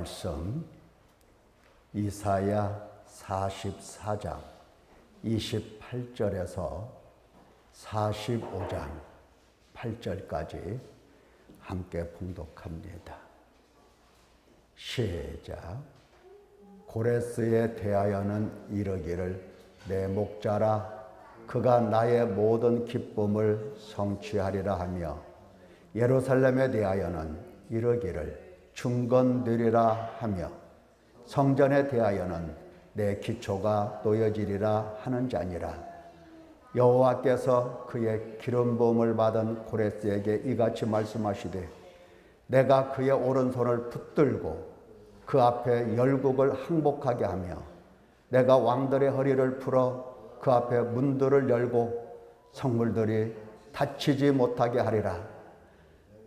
말씀 이사야 44장 28절에서 45장 8절까지 함께 봉독합니다. 시작. 고레스에 대하여는 이르기를 내 목자라 그가 나의 모든 기쁨을 성취하리라 하며, 예루살렘에 대하여는 이르기를 중건되리라 하며, 성전에 대하여는 내 기초가 놓여지리라 하는 자니라. 여호와께서 그의 기름 부음을 받은 고레스에게 이같이 말씀하시되, 내가 그의 오른손을 붙들고 그 앞에 열국을 항복하게 하며, 내가 왕들의 허리를 풀어 그 앞에 문들을 열고 성물들이 닫히지 못하게 하리라.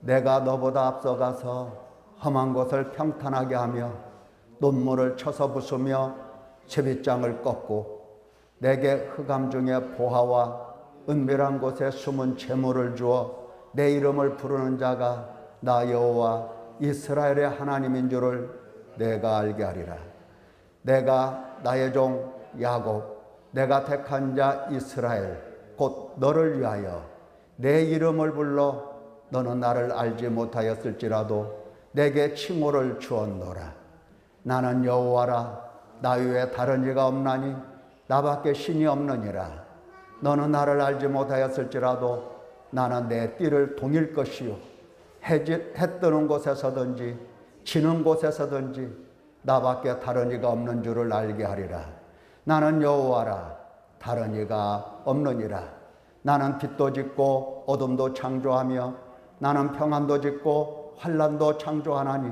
내가 너보다 앞서가서 험한 곳을 평탄하게 하며 논문을 쳐서 부수며 채빗장을 꺾고, 내게 흑암 중에 보화와 은밀한 곳에 숨은 재물을 주어 내 이름을 부르는 자가 나 여호와 이스라엘의 하나님인 줄을 내가 알게 하리라. 내가 나의 종 야곱, 내가 택한 자 이스라엘 곧 너를 위하여 내 이름을 불러 너는 나를 알지 못하였을지라도 내게 칭호를 주었노라. 나는 여호와라. 나 외에 다른 이가 없나니 나밖에 신이 없느니라. 너는 나를 알지 못하였을지라도 나는 내 띠를 동일 것이요 해 뜨는 곳에서든지 지는 곳에서든지 나밖에 다른 이가 없는 줄을 알게 하리라. 나는 여호와라. 다른 이가 없느니라. 나는 빛도 짓고 어둠도 창조하며 나는 평안도 짓고 환난도 창조하나니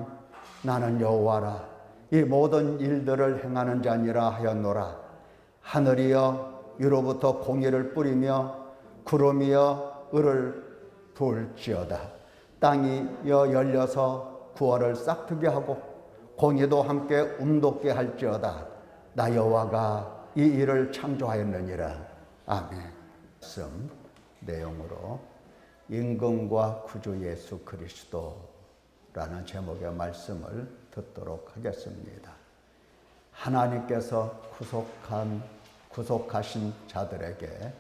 나는 여호와라. 이 모든 일들을 행하는 자니라 하였노라. 하늘이여 위로부터 공의를 뿌리며 구름이여 을을 부을지어다. 땅이여 열려서 구원을 싹트게 하고 공의도 함께 움돋게 할지어다. 나 여호와가 이 일을 창조하였느니라. 아멘. 말씀 내용으로 임금과 구주 예수 그리스도라는 제목의 말씀을 듣도록 하겠습니다. 하나님께서 구속하신 자들에게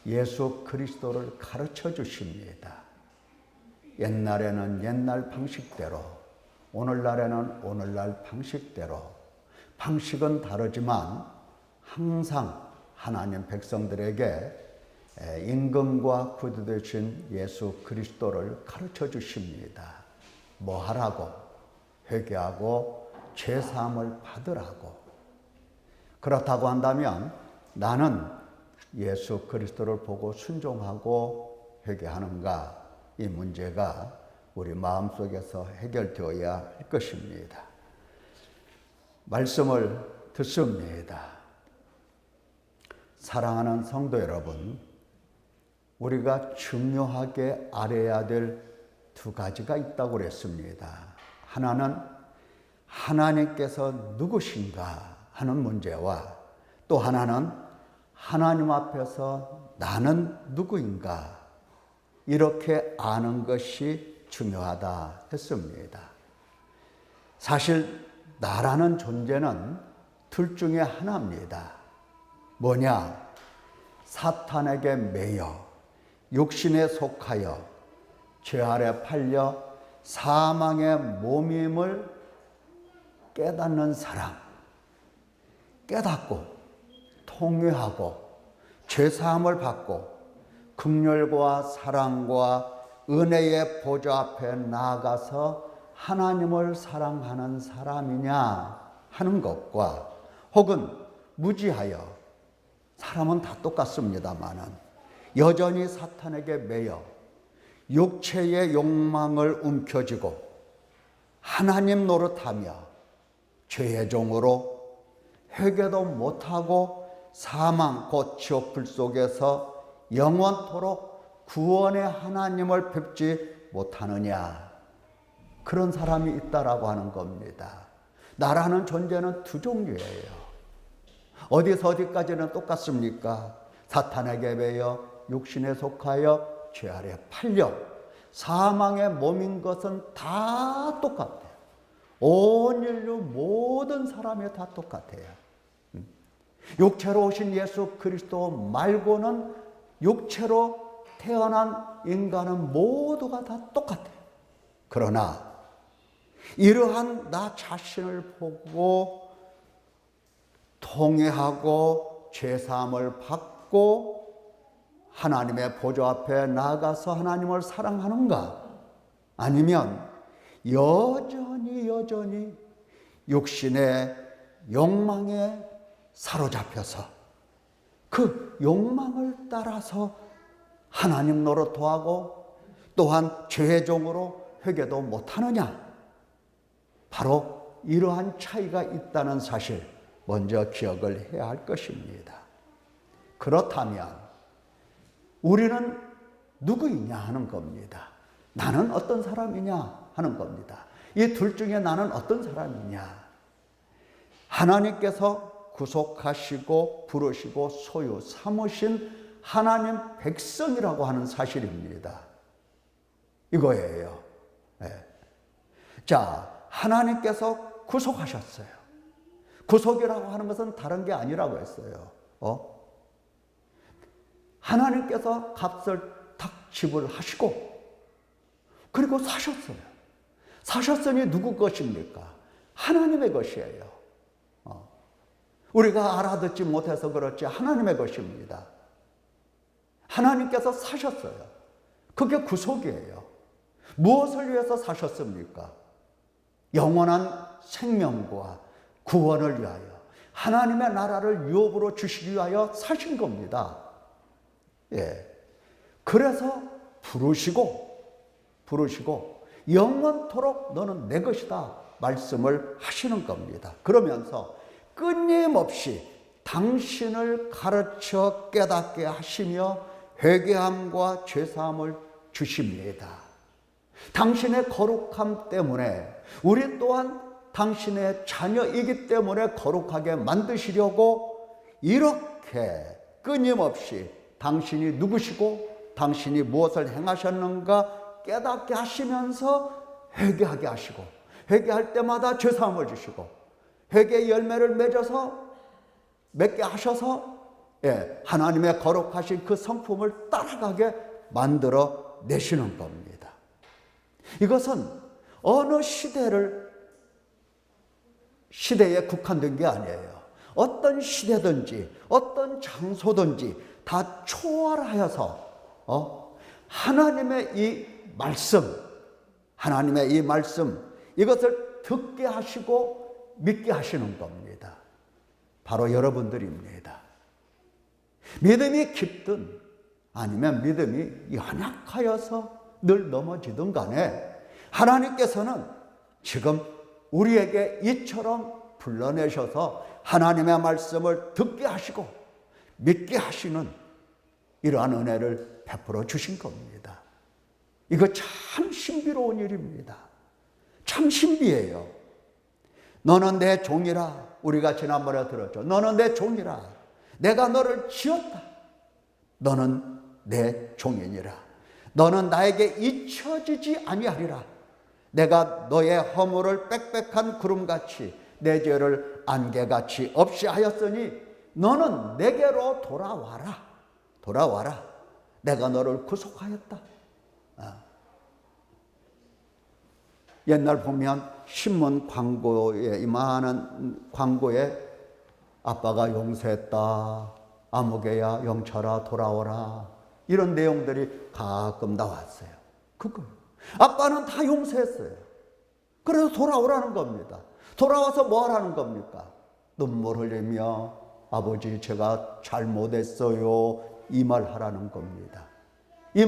예수 그리스도를 가르쳐 주십니다. 옛날에는 옛날 방식대로, 오늘날에는 오늘날 방식대로, 방식은 다르지만 항상 하나님 백성들에게 임금과 구주 되신 예수 그리스도를 가르쳐 주십니다. 뭐 하라고? 회개하고 죄사함을 받으라고. 그렇다고 한다면 나는 예수 그리스도를 보고 순종하고 회개하는가? 이 문제가 우리 마음속에서 해결되어야 할 것입니다. 말씀을 듣습니다. 사랑하는 성도 여러분, 우리가 중요하게 알아야 될 두 가지가 있다고 그랬습니다. 하나는 하나님께서 누구신가 하는 문제와, 또 하나는 하나님 앞에서 나는 누구인가, 이렇게 아는 것이 중요하다 했습니다. 사실 나라는 존재는 둘 중에 하나입니다. 뭐냐? 사탄에게 매여 육신에 속하여 죄 아래 팔려 사망의 몸임을 깨닫는 사람, 깨닫고 통회하고 죄사함을 받고 긍휼과 사랑과 은혜의 보좌 앞에 나아가서 하나님을 사랑하는 사람이냐 하는 것과, 혹은 무지하여, 사람은 다 똑같습니다마는 여전히 사탄에게 매여 육체의 욕망을 움켜쥐고 하나님 노릇하며 죄의 종으로 회개도 못하고 사망 곧 지옥 불 속에서 영원토록 구원의 하나님을 뵙지 못하느냐, 그런 사람이 있다라고 하는 겁니다. 나라는 존재는 두 종류예요. 어디서 어디까지는 똑같습니까? 사탄에게 매여 육신에 속하여 죄 아래 팔려 사망의 몸인 것은 다 똑같아요. 온 인류 모든 사람이 다 똑같아요. 육체로 오신 예수 그리스도 말고는 육체로 태어난 인간은 모두가 다 똑같아요. 그러나 이러한 나 자신을 보고 통회하고 죄사함을 받고 하나님의 보좌 앞에 나아가서 하나님을 사랑하는가? 아니면 여전히 육신의 욕망에 사로잡혀서 그 욕망을 따라서 하나님 노릇하고 또한 죄의 종으로 회개도 못하느냐? 바로 이러한 차이가 있다는 사실 먼저 기억을 해야 할 것입니다. 그렇다면 우리는 누구이냐 하는 겁니다. 나는 어떤 사람이냐 하는 겁니다. 이 둘 중에 나는 어떤 사람이냐? 하나님께서 구속하시고 부르시고 소유 삼으신 하나님 백성이라고 하는 사실입니다. 이거예요. 네. 자, 하나님께서 구속하셨어요. 구속이라고 하는 것은 다른 게 아니라고 했어요. 하나님께서 값을 탁 지불하시고 그리고 사셨어요. 사셨으니 누구 것입니까? 하나님의 것이에요. 우리가 알아듣지 못해서 그렇지 하나님의 것입니다. 하나님께서 사셨어요. 그게 구속이에요. 무엇을 위해서 사셨습니까? 영원한 생명과 구원을 위하여 하나님의 나라를 유업으로 주시기 위하여 사신 겁니다. 예. 그래서 부르시고 영원토록 너는 내 것이다 말씀을 하시는 겁니다. 그러면서 끊임없이 당신을 가르쳐 깨닫게 하시며 회개함과 죄사함을 주십니다. 당신의 거룩함 때문에 우리 또한 당신의 자녀이기 때문에 거룩하게 만드시려고 이렇게 끊임없이 당신이 누구시고 당신이 무엇을 행하셨는가 깨닫게 하시면서 회개하게 하시고 회개할 때마다 죄사함을 주시고 회개의 열매를 맺게 하셔서 하나님의 거룩하신 그 성품을 따라가게 만들어 내시는 겁니다. 이것은 어느 시대에 국한된 게 아니에요. 어떤 시대든지 어떤 장소든지 다 초월하여서 하나님의 이 말씀 이것을 듣게 하시고 믿게 하시는 겁니다. 바로 여러분들입니다. 믿음이 깊든 아니면 믿음이 연약하여서 늘 넘어지든 간에 하나님께서는 지금 우리에게 이처럼 불러내셔서 하나님의 말씀을 듣게 하시고 믿게 하시는 이러한 은혜를 베풀어 주신 겁니다. 이거 참 신비로운 일입니다. 참 신비해요. 너는 내 종이라. 우리가 지난번에 들었죠. 너는 내 종이라. 내가 너를 지었다. 너는 내 종이니라. 너는 나에게 잊혀지지 아니하리라. 내가 너의 허물을 빽빽한 구름같이 내 죄를 안개같이 없이 하였으니 너는 내게로 돌아와라. 내가 너를 구속하였다. 옛날 보면 신문 광고에 이만한 광고에 아빠가 용서했다. 아무개야 영철아 돌아오라. 이런 내용들이 가끔 나왔어요. 그거 아빠는 다 용서했어요. 그래서 돌아오라는 겁니다. 돌아와서 뭐 하라는 겁니까? 눈물 흘리며 아버지 제가 잘못했어요. 이 말 하라는 겁니다. 이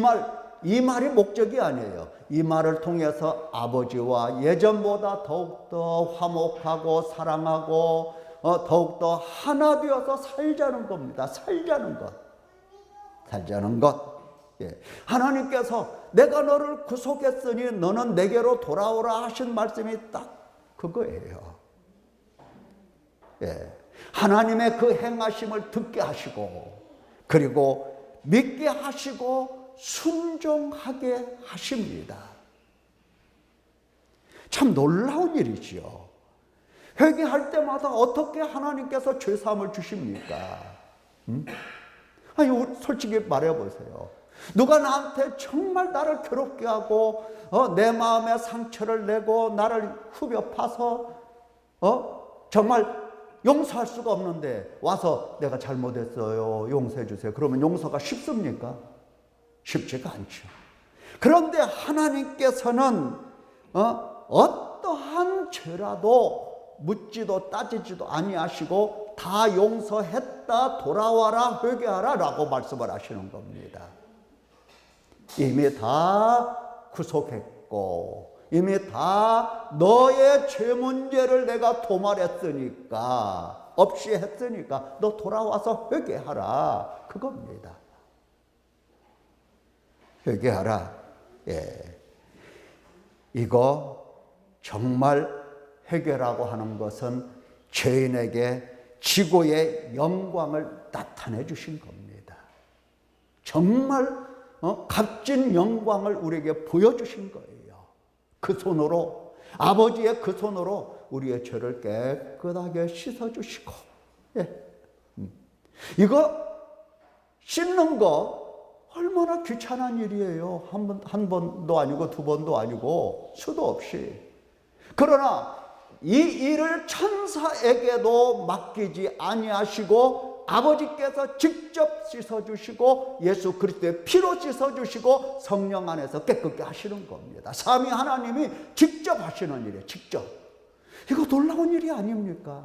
말이 목적이 아니에요. 이 말을 통해서 아버지와 예전보다 더욱더 화목하고 사랑하고 더욱더 하나 되어서 살자는 겁니다. 살자는 것. 예. 하나님께서 내가 너를 구속했으니 너는 내게로 돌아오라 하신 말씀이 딱 그거예요. 예. 하나님의 그 행하심을 듣게 하시고 그리고 믿게 하시고 순종하게 하십니다. 참 놀라운 일이지요. 회개할 때마다 어떻게 하나님께서 죄사함을 주십니까? 아니, 솔직히 말해보세요. 누가 나한테 정말 나를 괴롭게 하고 내 마음에 상처를 내고 나를 후벼 파서 정말 용서할 수가 없는데 와서 내가 잘못했어요, 용서해 주세요. 그러면 용서가 쉽습니까? 쉽지가 않죠. 그런데 하나님께서는 어떠한 죄라도 묻지도 따지지도 아니하시고 다 용서했다, 돌아와라, 회개하라 라고 말씀을 하시는 겁니다. 이미 다 구속했고 이미 다 너의 죄 문제를 내가 도말했으니까, 없이 했으니까 너 돌아와서 회개하라, 그겁니다. 회개하라. 예. 이거 정말 회개라고 하는 것은 죄인에게 지고의 영광을 나타내 주신 겁니다. 정말 값진 영광을 우리에게 보여주신 거예요. 그 손으로, 아버지의 그 손으로 우리의 죄를 깨끗하게 씻어주시고, 예. 이거 씻는 거 얼마나 귀찮은 일이에요. 한 번도 아니고 두 번도 아니고 수도 없이. 그러나 이 일을 천사에게도 맡기지 아니하시고 아버지께서 직접 씻어주시고 예수 그리스도의 피로 씻어주시고 성령 안에서 깨끗게 하시는 겁니다. 삼위 하나님이 직접 하시는 일이에요. 직접. 이거 놀라운 일이 아닙니까?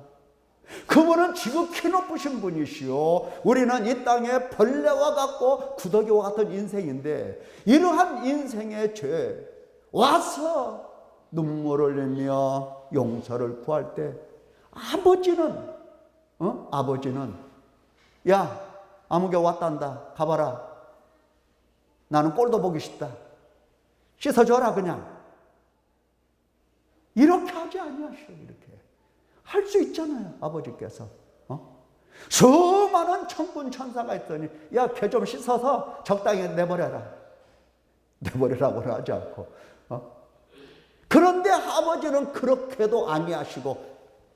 그분은 지극히 높으신 분이시요, 우리는 이 땅에 벌레와 같고 구더기와 같은 인생인데, 이러한 인생의 죄 와서 눈물을 흘리며 용서를 구할 때 아버지는 야, 아무개 왔단다, 가봐라, 나는 꼴도 보기 싫다, 씻어줘라, 그냥 이렇게 하지 아니하시오. 이렇게 할 수 있잖아요. 아버지께서 수많은 천군 천사가 있더니 야, 걔 좀 씻어서 적당히 내버려라, 내버리라고는 하지 않고 그런데 아버지는 그렇게도 아니하시고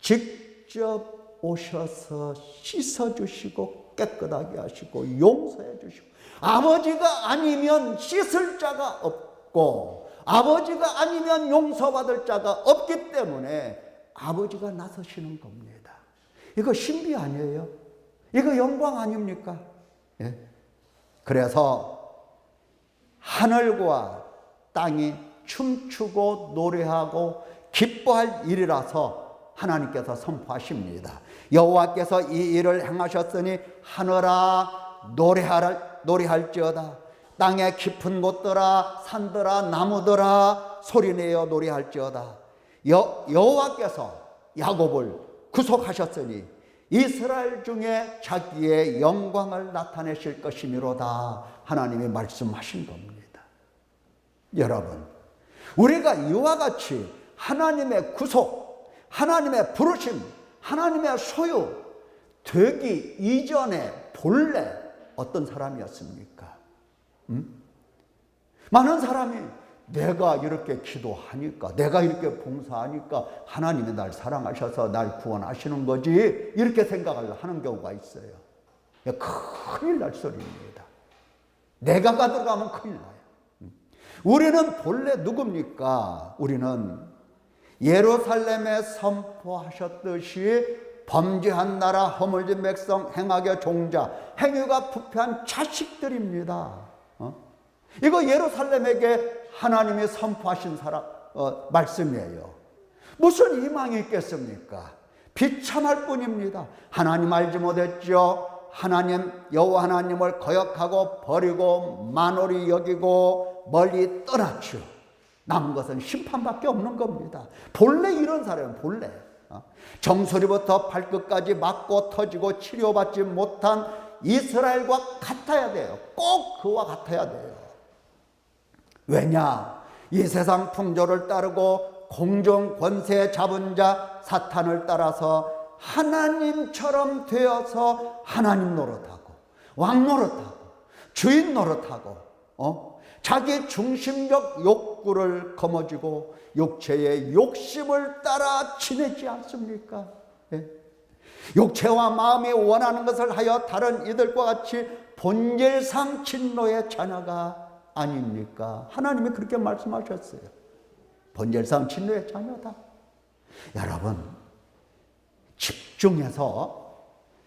직접 오셔서 씻어주시고 깨끗하게 하시고 용서해 주시고, 아버지가 아니면 씻을 자가 없고 아버지가 아니면 용서받을 자가 없기 때문에 아버지가 나서시는 겁니다. 이거 신비 아니에요? 이거 영광 아닙니까? 예? 그래서 하늘과 땅이 춤추고 노래하고 기뻐할 일이라서 하나님께서 선포하십니다. 여호와께서 이 일을 행하셨으니 하늘아 노래할지어다, 땅의 깊은 곳들아 산들아 나무들아 소리내어 노래할지어다. 여호와께서 야곱을 구속하셨으니 이스라엘 중에 자기의 영광을 나타내실 것이미로다. 하나님이 말씀하신 겁니다. 여러분, 우리가 이와 같이 하나님의 구속, 하나님의 부르심, 하나님의 소유 되기 이전에 본래 어떤 사람이었습니까? 많은 사람이 내가 이렇게 기도하니까, 내가 이렇게 봉사하니까 하나님이 날 사랑하셔서 날 구원하시는 거지, 이렇게 생각을 하는 경우가 있어요. 큰일 날 소리입니다. 내가 가들어가면 큰일 나요. 우리는 본래 누굽니까? 우리는 예루살렘에 선포하셨듯이 범죄한 나라, 허물진 백성, 행악의 종자, 행위가 부패한 자식들입니다. 이거 예루살렘에게 하나님이 선포하신 말씀이에요. 무슨 희망이 있겠습니까? 비참할 뿐입니다. 하나님 알지 못했죠. 하나님, 여호와 하나님을 거역하고 버리고 만홀히 여기고 멀리 떠났죠. 남은 것은 심판밖에 없는 겁니다. 본래 이런 사람은 본래 정수리부터 발끝까지 맞고 터지고 치료받지 못한 이스라엘과 같아야 돼요. 꼭 그와 같아야 돼요. 왜냐? 이 세상 풍조를 따르고 공중 권세 잡은 자 사탄을 따라서 하나님처럼 되어서 하나님 노릇하고 왕 노릇하고 주인 노릇하고 자기 중심적 욕구를 거머쥐고 육체의 욕심을 따라 지내지 않습니까? 예? 육체와 마음이 원하는 것을 하여 다른 이들과 같이 본질상 진노의 자녀가 아닙니까? 하나님이 그렇게 말씀하셨어요. 본질상 진노의 자녀다. 여러분, 집중해서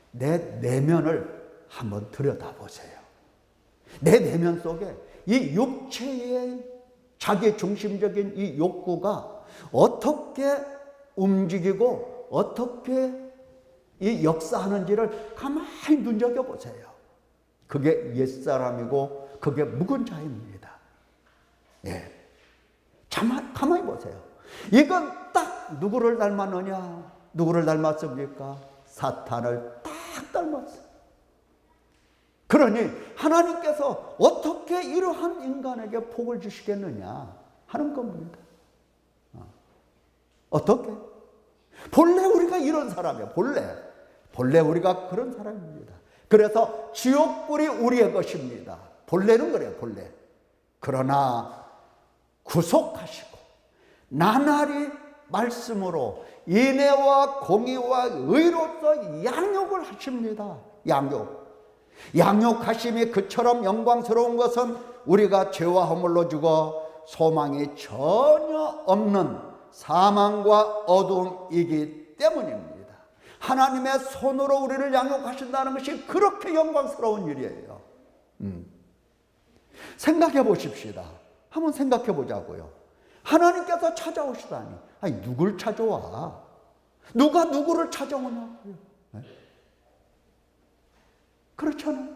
내 내면을 한번 들여다보세요. 내 내면 속에 이 육체의 자기 중심적인 이 욕구가 어떻게 움직이고 어떻게 이 역사하는지를 가만히 눈여겨보세요. 그게 옛사람이고 그게 묵은 자입니다. 예. 가만히 보세요. 이건 딱 누구를 닮았느냐? 누구를 닮았습니까? 사탄을 딱 닮았어요. 그러니 하나님께서 어떻게 이러한 인간에게 복을 주시겠느냐 하는 겁니다. 어떻게? 본래 우리가 이런 사람이에요. 본래 우리가 그런 사람입니다. 그래서 지옥불이 우리의 것입니다. 본래는 그래요. 본래. 그러나 구속하시고 나날이 말씀으로 인애와 공의와 의로서 양육을 하십니다. 양육하심이 그처럼 영광스러운 것은 우리가 죄와 허물로 죽어 소망이 전혀 없는 사망과 어둠이기 때문입니다. 하나님의 손으로 우리를 양육하신다는 것이 그렇게 영광스러운 일이에요. 생각해 보십시다. 한번 생각해 보자고요. 하나님께서 찾아오시다니. 아니, 누굴 찾아와? 누가 누구를 찾아오냐고요. 네? 그렇잖아요.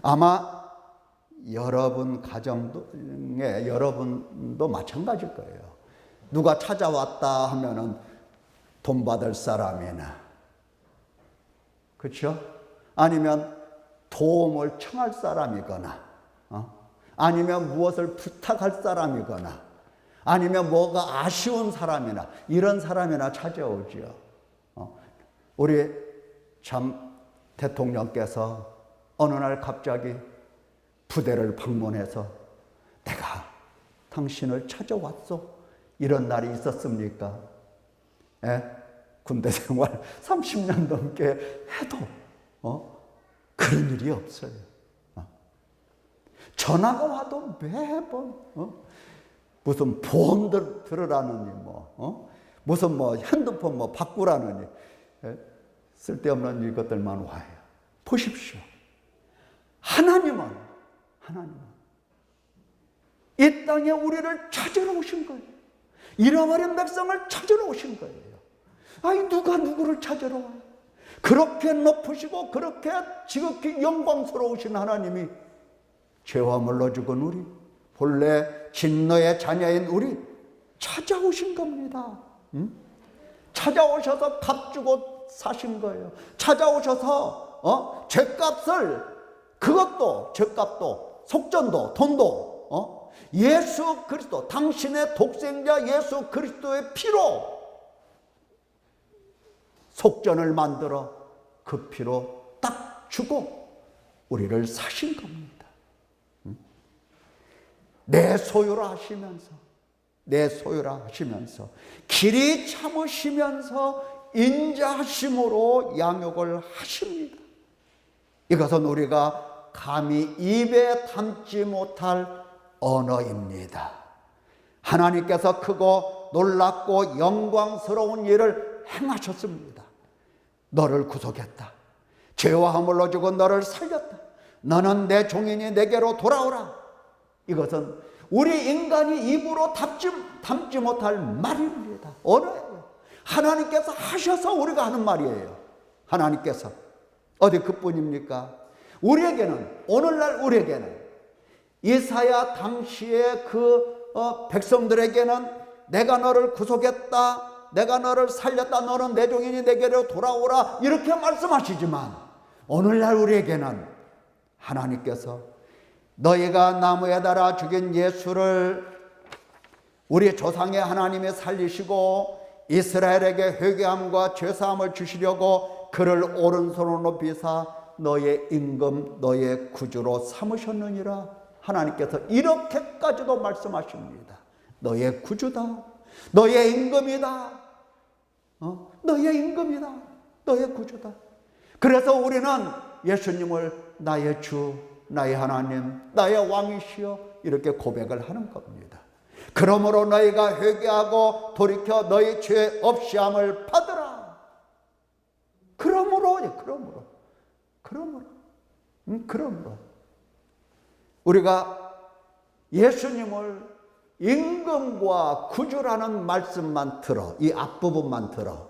아마 여러분 가정 중에 여러분도 마찬가지일 거예요. 누가 찾아왔다 하면은 돈 받을 사람이나, 그렇죠? 아니면 도움을 청할 사람이거나, 아니면 무엇을 부탁할 사람이거나, 아니면 뭐가 아쉬운 사람이나, 이런 사람이나 찾아오지요. 우리 참 대통령께서 어느 날 갑자기 부대를 방문해서 내가 당신을 찾아왔소. 이런 날이 있었습니까? 예? 군대 생활 30년 넘게 해도 그런 일이 없어요. 전화가 와도 매번 무슨 보험 들으라느니 무슨 핸드폰 바꾸라느니 쓸데없는 이것들만 와요. 보십시오. 하나님은 이 땅에 우리를 찾으러 오신 거예요. 잃어버린 백성을 찾으러 오신 거예요. 아니, 누가 누구를 찾으러 와요? 그렇게 높으시고 그렇게 지극히 영광스러우신 하나님이 죄와 물로 죽은 우리, 본래 진노의 자녀인 우리 찾아오신 겁니다. 찾아오셔서 값 주고 사신 거예요. 찾아오셔서 죄값을, 그것도 죄값도 속전도 돈도 예수 그리스도, 당신의 독생자 예수 그리스도의 피로 속전을 만들어 그 피로 딱 주고 우리를 사신 겁니다. 내 소유라 하시면서 길이 참으시면서 인자하심으로 양육을 하십니다. 이것은 우리가 감히 입에 담지 못할 언어입니다. 하나님께서 크고 놀랍고 영광스러운 일을 행하셨습니다. 너를 구속했다. 죄와 허물로 죽은 너를 살렸다. 너는 내 종이니 내게로 돌아오라. 이것은 우리 인간이 입으로 담지 못할 말입니다. 언어예요. 하나님께서 하셔서 우리가 하는 말이에요. 하나님께서. 어디 그뿐입니까? 오늘날 우리에게는 이사야 당시에 백성들에게는 내가 너를 구속했다, 내가 너를 살렸다, 너는 내 종이니 내게로 돌아오라, 이렇게 말씀하시지만 오늘날 우리에게는 하나님께서 너희가 나무에 달아 죽인 예수를 우리 조상의 하나님이 살리시고 이스라엘에게 회개함과 죄사함을 주시려고 그를 오른손으로 높이사 너의 임금 너의 구주로 삼으셨느니라. 하나님께서 이렇게까지도 말씀하십니다. 너의 구주다. 너의 임금이다. 너의 임금이다. 너의 구주다. 그래서 우리는 예수님을 나의 주, 나의 하나님, 나의 왕이시여 이렇게 고백을 하는 겁니다. 그러므로 너희가 회개하고 돌이켜 너희 죄 없이함을 받으라. 그러므로 우리가 예수님을 임금과 구주라는 말씀만 들어, 이 앞부분만 들어,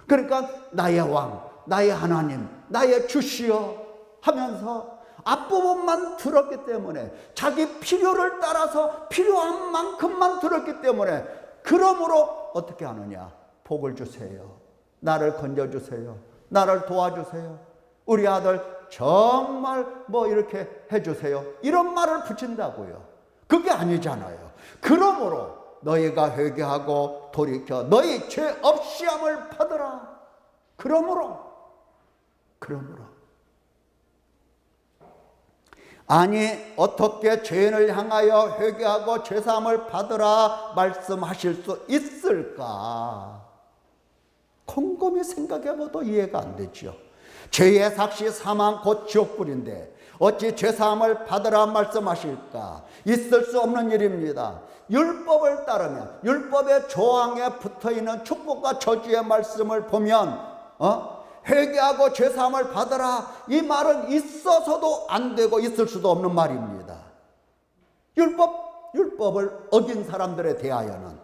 그러니까 나의 왕, 나의 하나님, 나의 주시여 하면서 앞부분만 들었기 때문에, 자기 필요를 따라서 필요한 만큼만 들었기 때문에, 그러므로 어떻게 하느냐? 복을 주세요. 나를 건져주세요. 나를 도와주세요. 우리 아들 정말 이렇게 해주세요. 이런 말을 붙인다고요. 그게 아니잖아요. 그러므로 너희가 회개하고 돌이켜 너희 죄 없이함을 받으라. 그러므로 아니 어떻게 죄인을 향하여 회개하고 죄사함을 받으라 말씀하실 수 있을까? 곰곰이 생각해봐도 이해가 안 되죠. 죄의 삭시 사망 곧 지옥불인데 어찌 죄사함을 받으라 말씀하실까? 있을 수 없는 일입니다. 율법을 따르면, 율법의 조항에 붙어있는 축복과 저주의 말씀을 보면 회개하고 죄사함을 받으라, 이 말은 있어서도 안 되고 있을 수도 없는 말입니다. 율법을 어긴 사람들에 대하여는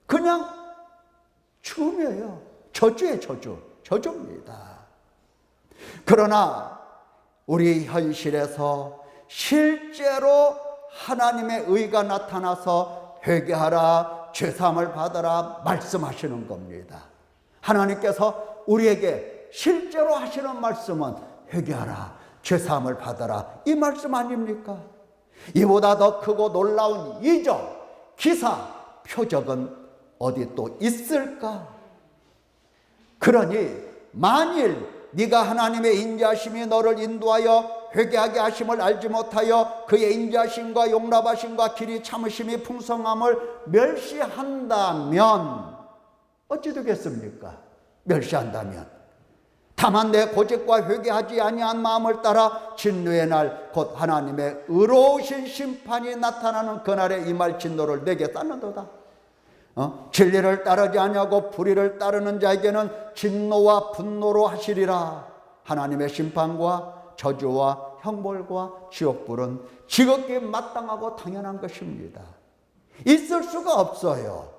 그냥 죽음이에요. 저주예요. 저주입니다. 그러나 우리 현실에서 실제로 하나님의 의가 나타나서 회개하라, 죄사함을 받아라 말씀하시는 겁니다. 하나님께서 우리에게 실제로 하시는 말씀은 회개하라, 죄사함을 받아라, 이 말씀 아닙니까? 이보다 더 크고 놀라운 이적, 기사, 표적은 어디 또 있을까? 그러니 만일 네가 하나님의 인자하심이 너를 인도하여 회개하게 하심을 알지 못하여 그의 인자하심과 용납하심과 길이 참으심이 풍성함을 멸시한다면 어찌 되겠습니까? 멸시한다면 다만 내 고집과 회개하지 아니한 마음을 따라 진노의 날 곧 하나님의 의로우신 심판이 나타나는 그날에 임할 진노를 내게 쌓는도다. 진리를 따르지 아니하고 불의를 따르는 자에게는 진노와 분노로 하시리라. 하나님의 심판과 저주와 형벌과 지옥불은 지극히 마땅하고 당연한 것입니다. 있을 수가 없어요.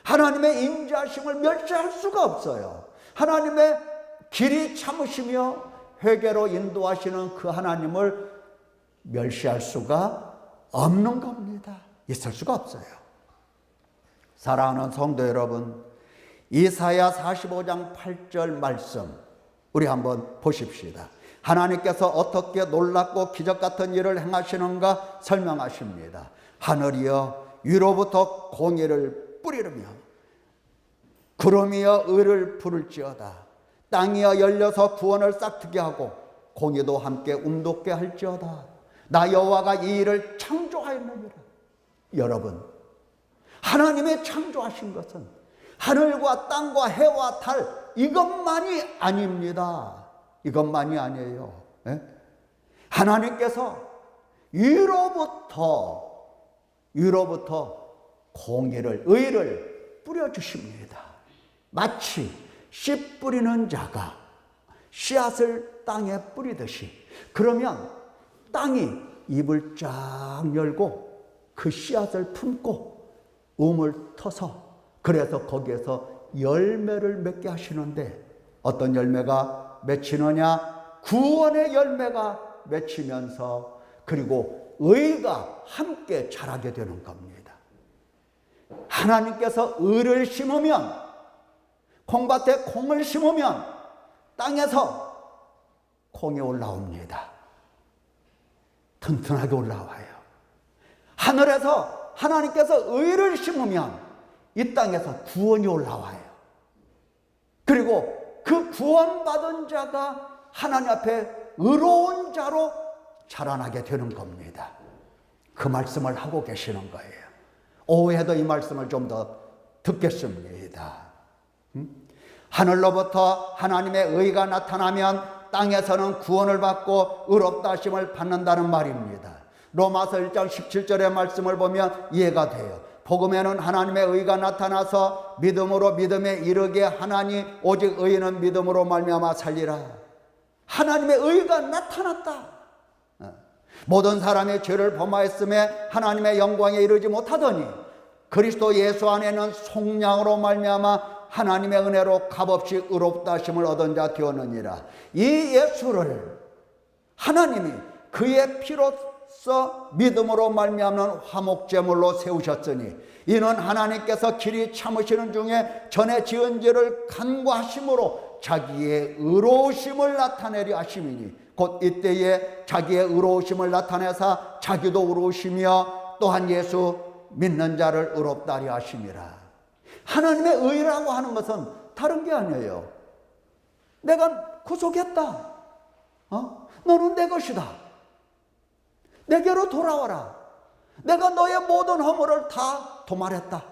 하나님의 인자하심을 멸시할 수가 없어요. 하나님의 길이 참으시며 회개로 인도하시는 그 하나님을 멸시할 수가 없는 겁니다. 있을 수가 없어요. 사랑하는 성도 여러분, 이사야 45장 8절 말씀 우리 한번 보십시다. 하나님께서 어떻게 놀랍고 기적 같은 일을 행하시는가 설명하십니다. 하늘이여 위로부터 공의를 뿌리르며 구름이여 의를 부를지어다. 땅이여 열려서 구원을 싹트게 하고 공의도 함께 움돋게 할지어다. 나 여호와가 이 일을 창조하였느니라. 여러분, 하나님의 창조하신 것은 하늘과 땅과 해와 달 이것만이 아닙니다. 이것만이 아니에요. 예? 하나님께서 위로부터 공의를, 의를 뿌려주십니다. 마치 씨 뿌리는 자가 씨앗을 땅에 뿌리듯이, 그러면 땅이 입을 쫙 열고 그 씨앗을 품고 우물 터서, 그래서 거기에서 열매를 맺게 하시는데 어떤 열매가 맺히느냐? 구원의 열매가 맺히면서 그리고 의가 함께 자라게 되는 겁니다. 하나님께서 의를 심으면, 콩밭에 콩을 심으면 땅에서 콩이 올라옵니다. 튼튼하게 올라와요. 하늘에서 하나님께서 의를 심으면 이 땅에서 구원이 올라와요. 그리고 그 구원받은 자가 하나님 앞에 의로운 자로 자라나게 되는 겁니다. 그 말씀을 하고 계시는 거예요. 오후에도 이 말씀을 좀 더 듣겠습니다. 하늘로부터 하나님의 의가 나타나면 땅에서는 구원을 받고 의롭다 하심을 받는다는 말입니다. 로마서 1장 17절의 말씀을 보면 이해가 돼요. 복음에는 하나님의 의가 나타나서 믿음으로 믿음에 이르게 하나니 오직 의인은 믿음으로 말미암아 살리라. 하나님의 의가 나타났다. 모든 사람의 죄를 범하였음에 하나님의 영광에 이르지 못하더니 그리스도 예수 안에는 속량으로 말미암아 하나님의 은혜로 값없이 의롭다 하심을 얻은 자 되었느니라. 이 예수를 하나님이 그의 피로써 믿음으로 말미암는 화목제물로 세우셨으니 이는 하나님께서 길이 참으시는 중에 전에 지은 죄를 간구하심으로 자기의 의로우심을 나타내려 하심이니 곧 이때에 자기의 의로우심을 나타내사 자기도 의로우시며 또한 예수 믿는 자를 의롭다 하려 하심이라. 하나님의 의라고 하는 것은 다른 게 아니에요. 내가 구속했다. 너는 내 것이다. 내게로 돌아와라. 내가 너의 모든 허물을 다 도말했다.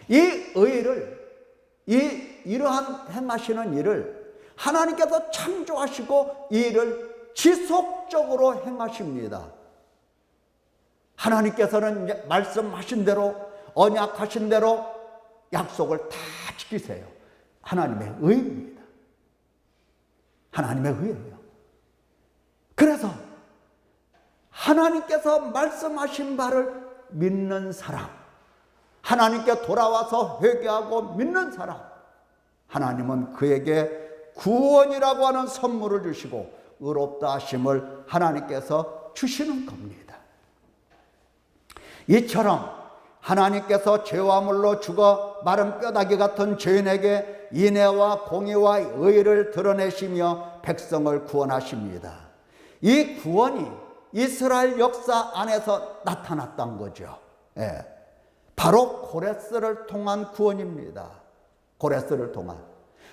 이 의를, 이러한 행하시는 일을 하나님께서 창조하시고 이 일을 지속적으로 행하십니다. 하나님께서는 말씀하신 대로, 언약하신 대로 약속을 다 지키세요. 하나님의 의입니다. 하나님의 의예요. 그래서 하나님께서 말씀하신 바를 믿는 사람, 하나님께 돌아와서 회개하고 믿는 사람, 하나님은 그에게 구원이라고 하는 선물을 주시고 의롭다 하심을 하나님께서 주시는 겁니다. 이처럼 하나님께서 죄와 물로 죽어 마른 뼈다귀 같은 죄인에게 인애와 공의와 의를 드러내시며 백성을 구원하십니다. 이 구원이 이스라엘 역사 안에서 나타났던 거죠. 바로 고레스를 통한 구원입니다. 고레스를 통한.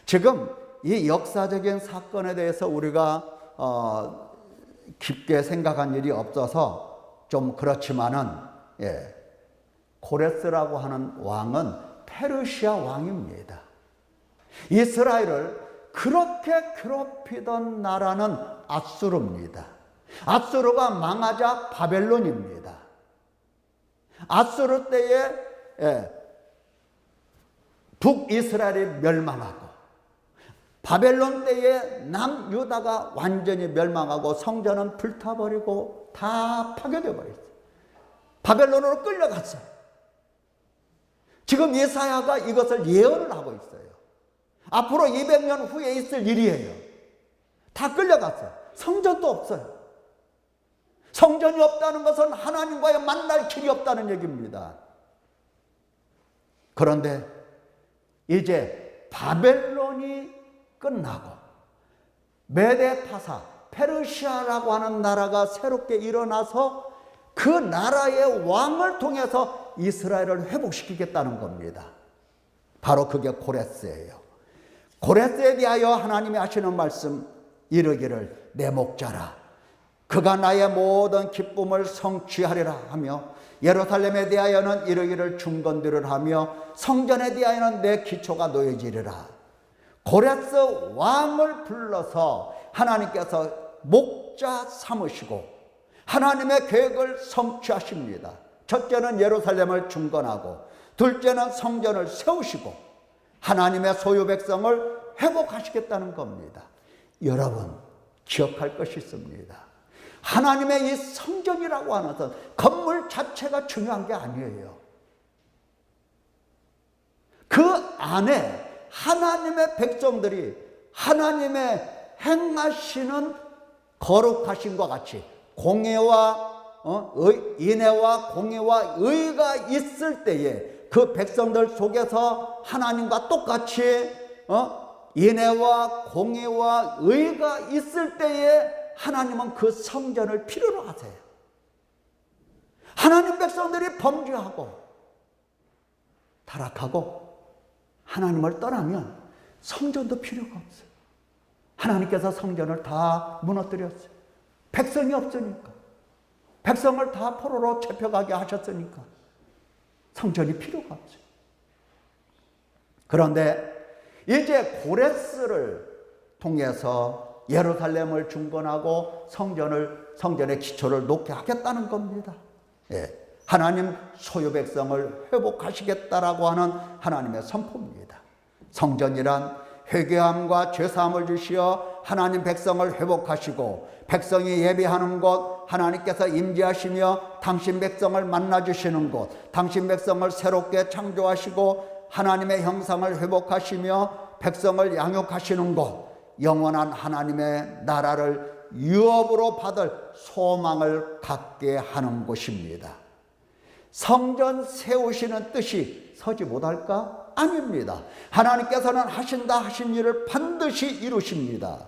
지금 이 역사적인 사건에 대해서 우리가 깊게 생각한 일이 없어서 좀 그렇지만은, 고레스라고 하는 왕은 페르시아 왕입니다. 이스라엘을 그렇게 괴롭히던 나라는 아수르입니다. 아수르가 망하자 바벨론입니다. 아수르 때에 북이스라엘이 멸망하고 바벨론 때에 남유다가 완전히 멸망하고 성전은 불타버리고 다 파괴되어 버렸어요. 바벨론으로 끌려갔어요. 지금 예사야가 이것을 예언을 하고 있어요. 앞으로 200년 후에 있을 일이에요. 다 끌려갔어요. 성전도 없어요. 성전이 없다는 것은 하나님과의 만날 길이 없다는 얘기입니다. 그런데 이제 바벨론이 끝나고 메데파사, 페르시아라고 하는 나라가 새롭게 일어나서 그 나라의 왕을 통해서 이스라엘을 회복시키겠다는 겁니다. 바로 그게 고레스예요. 고레스에 대하여 하나님이 하시는 말씀 이르기를 내 목자라 그가 나의 모든 기쁨을 성취하리라 하며 예루살렘에 대하여는 이르기를 중건들을 하며 성전에 대하여는 내 기초가 놓여지리라. 고레스 왕을 불러서 하나님께서 목자 삼으시고 하나님의 계획을 성취하십니다. 첫째는 예루살렘을 중건하고 둘째는 성전을 세우시고 하나님의 소유 백성을 회복하시겠다는 겁니다. 여러분 기억할 것이 있습니다. 하나님의 이 성전이라고 하는 것은 건물 자체가 중요한 게 아니에요. 그 안에 하나님의 백성들이 하나님의 행하시는 거룩하심과 같이 공의와 인애와 공의와 의가 있을 때에 그 백성들 속에서 하나님과 똑같이 인애와 공의와 의가 있을 때에 하나님은 그 성전을 필요로 하세요. 하나님 백성들이 범죄하고 타락하고 하나님을 떠나면 성전도 필요가 없어요. 하나님께서 성전을 다 무너뜨렸어요. 백성이 없으니까. 백성을 다 포로로 잡혀가게 하셨으니까 성전이 필요가 없어요. 그런데 이제 고레스를 통해서 예루살렘을 중건하고 성전의 기초를 놓게 하겠다는 겁니다. 예, 하나님 소유 백성을 회복하시겠다라고 하는 하나님의 선포입니다. 성전이란 회개함과 죄사함을 주시어 하나님 백성을 회복하시고 백성이 예배하는 곳, 하나님께서 임재하시며 당신 백성을 만나주시는 곳, 당신 백성을 새롭게 창조하시고 하나님의 형상을 회복하시며 백성을 양육하시는 곳, 영원한 하나님의 나라를 유업으로 받을 소망을 갖게 하는 곳입니다. 성전 세우시는 뜻이 서지 못할까? 아닙니다. 하나님께서는 하신다 하신 일을 반드시 이루십니다.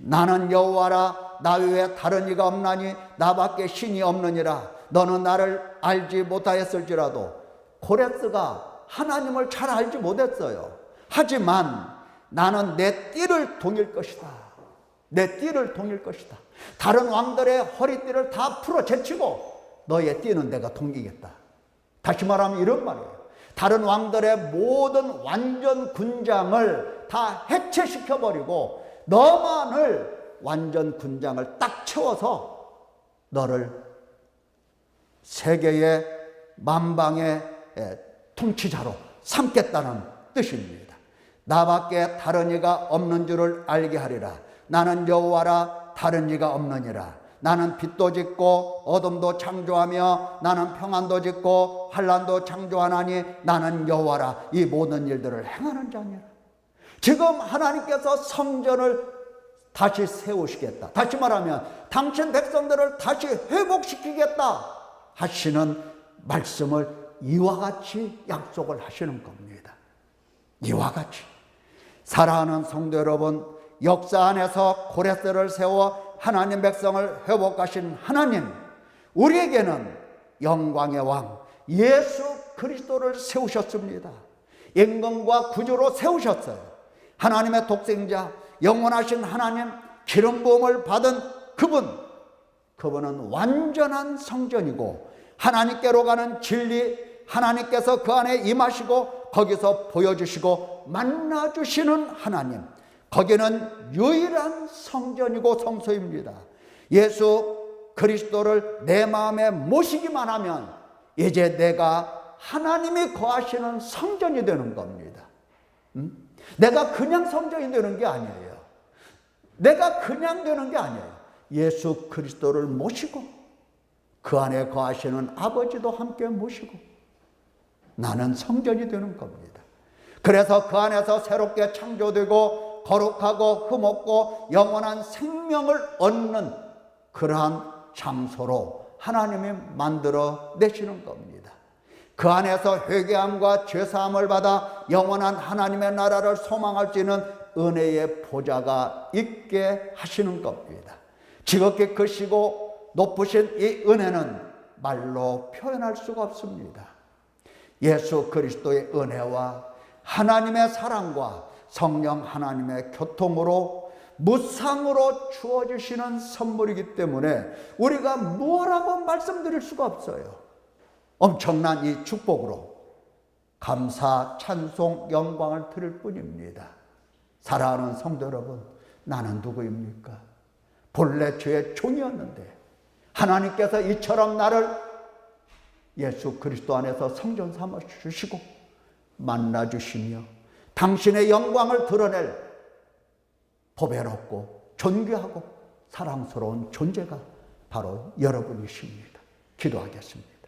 나는 여호와라, 나 외에 다른 이가 없나니 나밖에 신이 없느니라. 너는 나를 알지 못하였을지라도. 고레스가 하나님을 잘 알지 못했어요. 하지만 나는 내 띠를 동일 것이다. 내 띠를 동일 것이다. 다른 왕들의 허리띠를 다 풀어 제치고 너의 띠는 내가 동이겠다. 다시 말하면 이런 말이에요. 다른 왕들의 모든 완전 군장을 다 해체시켜버리고 너만을 완전 군장을 딱 채워서 너를 세계의 만방의 통치자로 삼겠다는 뜻입니다. 나밖에 다른 이가 없는 줄을 알게 하리라. 나는 여호와라, 다른 이가 없느니라. 나는 빛도 짓고 어둠도 창조하며 나는 평안도 짓고 환난도 창조하나니 나는 여호와라, 이 모든 일들을 행하는 자니라. 지금 하나님께서 성전을 다시 세우시겠다, 다시 말하면 당신 백성들을 다시 회복시키겠다 하시는 말씀을 이와 같이 약속을 하시는 겁니다. 이와 같이. 사랑하는 성도 여러분, 역사 안에서 고레스를 세워 하나님 백성을 회복하신 하나님, 우리에게는 영광의 왕 예수 그리스도를 세우셨습니다. 임금과 구주로 세우셨어요. 하나님의 독생자, 영원하신 하나님, 기름 부음을 받은 그분은 완전한 성전이고 하나님께로 가는 진리, 하나님께서 그 안에 임하시고 거기서 보여주시고 만나주시는 하나님, 거기는 유일한 성전이고 성소입니다. 예수 그리스도를 내 마음에 모시기만 하면 이제 내가 하나님이 거하시는 성전이 되는 겁니다. 내가 그냥 성전이 되는 게 아니에요. 내가 그냥 되는 게 아니에요. 예수 그리스도를 모시고 그 안에 거하시는 아버지도 함께 모시고 나는 성전이 되는 겁니다. 그래서 그 안에서 새롭게 창조되고 거룩하고 흠없고 영원한 생명을 얻는 그러한 장소로 하나님이 만들어 내시는 겁니다. 그 안에서 회개함과 죄사함을 받아 영원한 하나님의 나라를 소망할 수 있는 은혜의 보좌가 있게 하시는 겁니다. 지극히 크시고 높으신 이 은혜는 말로 표현할 수가 없습니다. 예수 그리스도의 은혜와 하나님의 사랑과 성령 하나님의 교통으로 무상으로 주어주시는 선물이기 때문에 우리가 뭐라고 말씀드릴 수가 없어요. 엄청난 이 축복으로 감사, 찬송, 영광을 드릴 뿐입니다. 사랑하는 성도 여러분, 나는 누구입니까? 본래 죄의 종이었는데 하나님께서 이처럼 나를 예수 그리스도 안에서 성전 삼아 주시고 만나 주시며 당신의 영광을 드러낼 보배롭고 존귀하고 사랑스러운 존재가 바로 여러분이십니다. 기도하겠습니다.